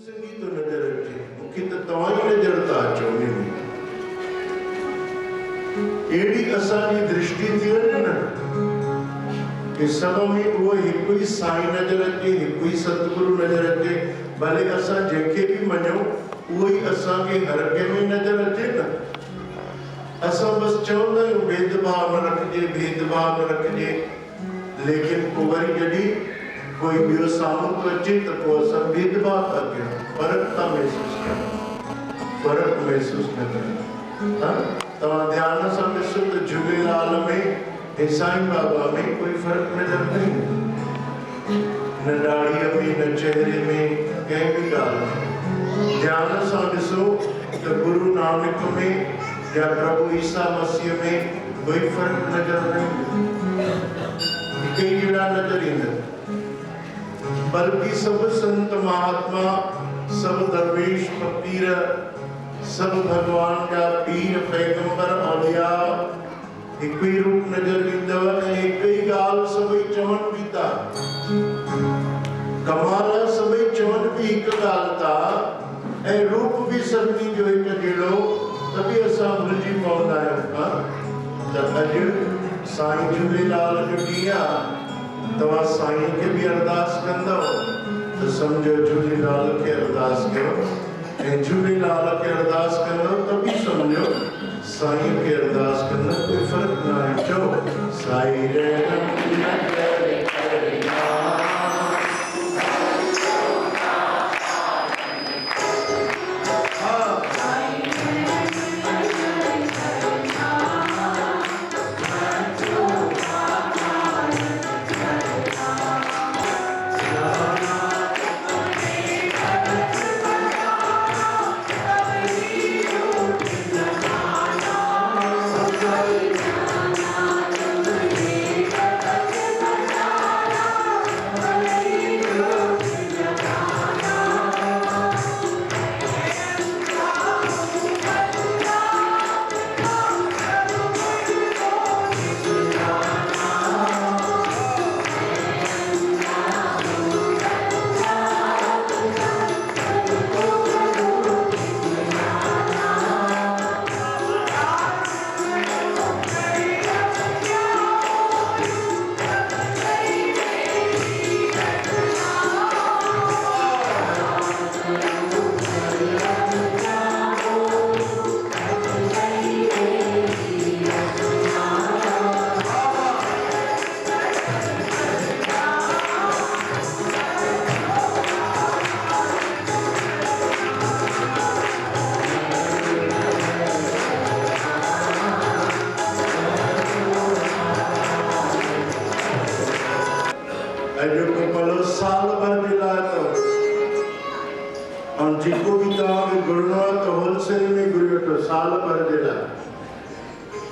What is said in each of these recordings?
संगी तो नजर अचे मूंखे त तव्हां ई नजर था अचो में अहिड़ी असांजी दृष्टि थी वञे न कि सब में उहो हिकु ई साईं नजर अचे, हिकु ई सतगुरु नजर अचे, भले असां जंहिंखे बि मञूं उहो ई असांखे हर कंहिं में नजर अचे न। असां बस चवंदा आहियूं भेदभाव न रखिजे, भेदभाव न रखिजे, लेकिन पोइ वरी जॾहिं कोई ॿियो साम्हूं थो अचे त पोइ असां भेदभाव था कयूं, फ़र्क़ु था महसूसु कयूं, फ़र्क़ु महसूसु न कयूं। तव्हां ध्यान सां ॾिसो त झूलेलाल में ऐं साईं बाबा में कोई फ़र्क़ु नज़र न ईंदो, न दाढ़ीअ में, न चहिरे में, कंहिं बि ॻाल्हि में। ध्यान सां ॾिसो त गुरु नानक में या प्रभु ईसा मसीह में कोई फ़र्क़ु नज़र न ईंदो, हिकु ई जहिड़ा नज़र ईंदा, बल्कि सब संत महात्मा, सब दरवेश फकीर, सब भगवान जा पीर पैगंबर औलिया हिकु ई रूप नजर ईंदव ऐं हिकु ई ॻाल्हि सभई चवनि बि था। कमाल सभई चवनि बि हिकु ॻाल्हि था ऐं रूप बि सभिनी जो हिकु जहिड़ो, तॾहिं असां भुलिजी पवंदा आहियूं त अॼु साईं झूलेलाल जो ॾींहुं आहे। तव्हां साईं खे बि अरदास कंदव त सम्झो झूलेलाल खे अरदास कयो, ऐं झूलेलाल खे अरदास कंदव त बि सम्झो साईं खे अरदास कंदव, कोई फ़र्क़ु न आहे। चओ साईं रहम न करे करिया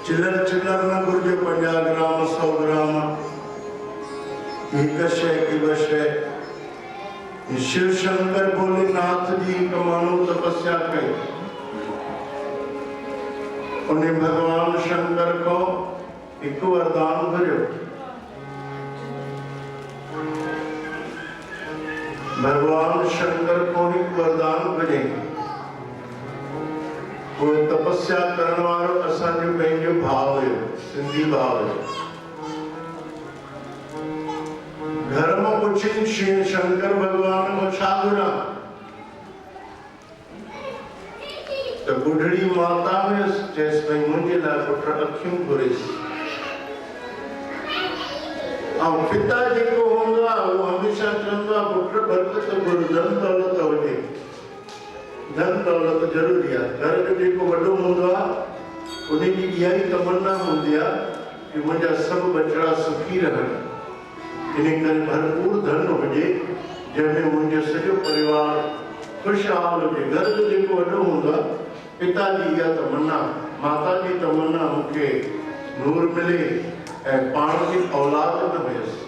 चिल्लर चिल्लर न घुर्जे, 50 ग्राम 100 ग्राम हिकु शइ की ॿ शइ। शिव शंकर भोलेनाथ जी हिकु माण्हू तपस्या कई, उन भगवान शंकर को हिकु वरदान घुरियो। भगवान शंकर को हिकु वरदान घुरियो, वो तपस्या करण वारो असांजो पंहिंजो भाव हुयो, सिंधी भाव हुयो। घर में पुछिन शिव शंकर भगवान को छा घुरा, तो बुढ़ड़ी माता हुयसि, चयसि भई मुंहिंजे लाइ पुट अखियूं घुरेसि। ऐं पिता जेको हूंदो आहे उहो हमेशह चवंदो आहे पुट बरकत घुर, धन दौलत हुजे, धन दौलत ज़रूरी आहे। घर जो जेको वॾो हूंदो आहे उनजी इहा ई तमन्ना हूंदी आहे कि मुंहिंजा सभु बचड़ा सुखी रहनि, इन करे भरपूर धन हुजे जंहिंमें मुंहिंजो सॼो परिवार खुशहाल हुजे। घर जो जेको वॾो हूंदो आहे पिता जी इहा तमन्ना, माता जी तमन्ना मूंखे नूर मिले ऐं पाण खे औलाद न हुयसि।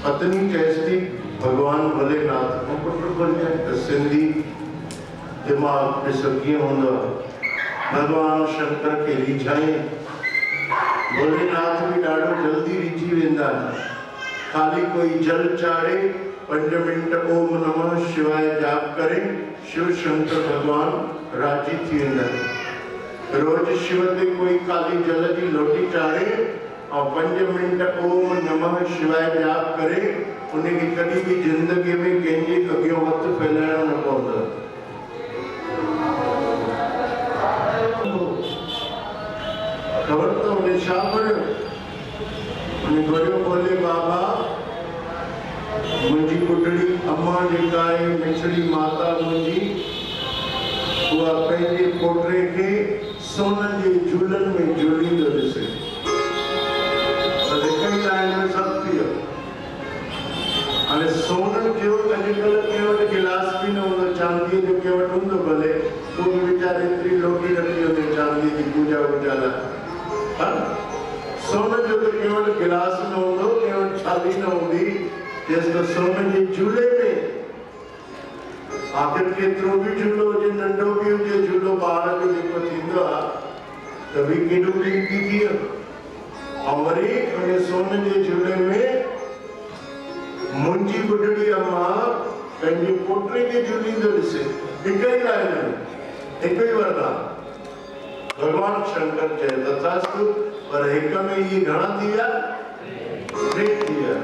पत्नी चयसि थी भगवान भोलेनाथ को पुट घुरिजे, त सिंधी दिमाग़ ॾिसो कीअं हूंदो आहे। भगवान शंकर खे रिझाई, भोलेनाथ भी ॾाढो जल्दी रिझी वेंदा आहिनि, खाली कोई जल चाढ़े 5 मिनट ओम नमः शिवाय जाप करें, शिव शंकर भगवान राजी थी वेंदा। रोज शिव ते कोई काली जल जी लोटी चाढ़े और 5 मिनट ओम नमः शिवाय जाप करे, उन्हें कभी भी जिंदगी में कंहिंजे अॻियों हथ फैलाइणो न पवंदो। खबर तो उन्हें छा पढ़ियो? उन्हें पढ़ियो बोले बाबा मुंहिंजी बुढड़ी अम्मा जेका आहे मिछड़ी माता मुंहिंजी, उहा पंहिंजे पोटे खे सोन जे झूलनि में झूलींदो ॾिसे। हाणे सोन जो अॼुकल्ह कंहिं वटि गिलास बि न हूंदो, चांदीअ जो कंहिं वटि हूंदो भले, उहो बि वीचारे एतिरी लोटी रखी हुजे चांदीअ जी पूजा वूजा लाइ। सोन जो त कंहिं वटि गिलास न हूंदो, कंहिं वटि थाली न हूंदी, जेसि त सोन जे झूले में आख़िर केतिरो बि झूलो हुजे, नंढो बि हुजे झूलो ॿार जो जेको थींदो आहे त बि केॾो कीमती थी वियो। ऐं वरी उन सोन जे झूले में मुंहिंजी बुढड़ी अम्मा पंहिंजे पोटे खे झूलींदो ॾिसे। हिकु ई लाइन, हिकु ई वरदान, भगवान शंकर चए तथास्तु। पर हिक में ये घणा थी विया? 3 थी विया,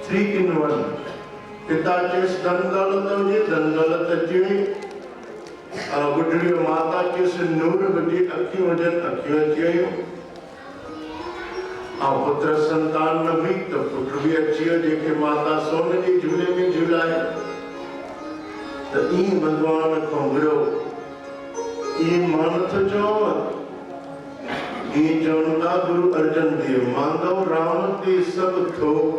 3 in 1। पिता चएसि धन दौलत हुजे, धन दौलत अची वई। बुढड़ी माता चएसि नूर हुजे, अखियूं हुजनि, अखियूं अची वयूं। पुत्र संतान न हुई तो पुत्र भी अची वियो, जेके माता सोन जे झूले में झूलाए। त ईअं भगवान खां घुरियो, ईअं मां नथो चवां, ईअं चवनि था गुरु अर्जन देव, मांगो राम ते सभु थोक।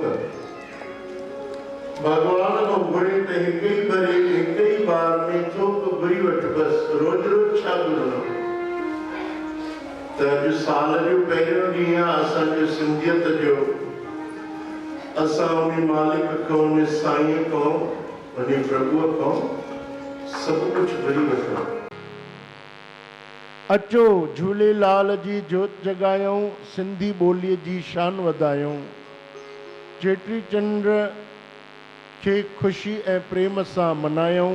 भगवान खां घुरे त हिकु ई बार में थोक घुरी वठ बसि, रोज रोज छा घुरनो। त अॼु साल जो पहिरियों ॾींहुं आहे असांजो सिंधियत जो। असां उन मालिक खां, उन साईं खां, उन प्रभुअ खां सभु कुझु भरी वठो। अचो झूलेलाल जी जोत जगायूं, सिंधी ॿोलीअ जी शान वधायूं। चेटी चंड खे ख़ुशी ऐं प्रेम सां मनायूं।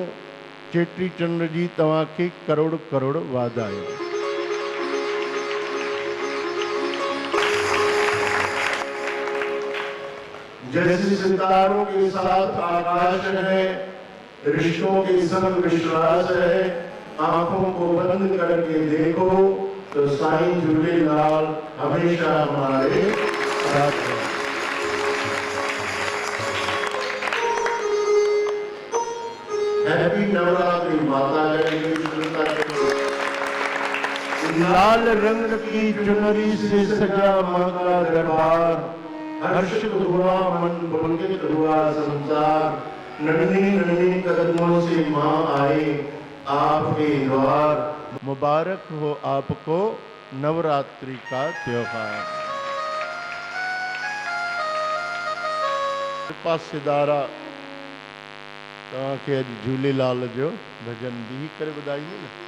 चेटी चंड जी तव्हांखे करोड़ करोड़ वाधायूं। जैसे सितारों के साथ आकाश है, रिश्तों के संग विश्वास है, आंखों को बंद करके देखो तो साईं झूलेलाल हमेशा हमारे साथ है। हैप्पी नवरात्रि। माता लाल रंग की चुनरी से सजा मां का दरबार, हर्षित हुआ मन, पुलकित हुआ संसार। नन्ही नन्ही कदमों से माँ आए आपके द्वार। मुबारक हो आपको नवरात्रि का त्योहार। पासेदारा तव्हांखे अॼु झूलेलाल जो भॼन बि करे ॿुधाईंदी न।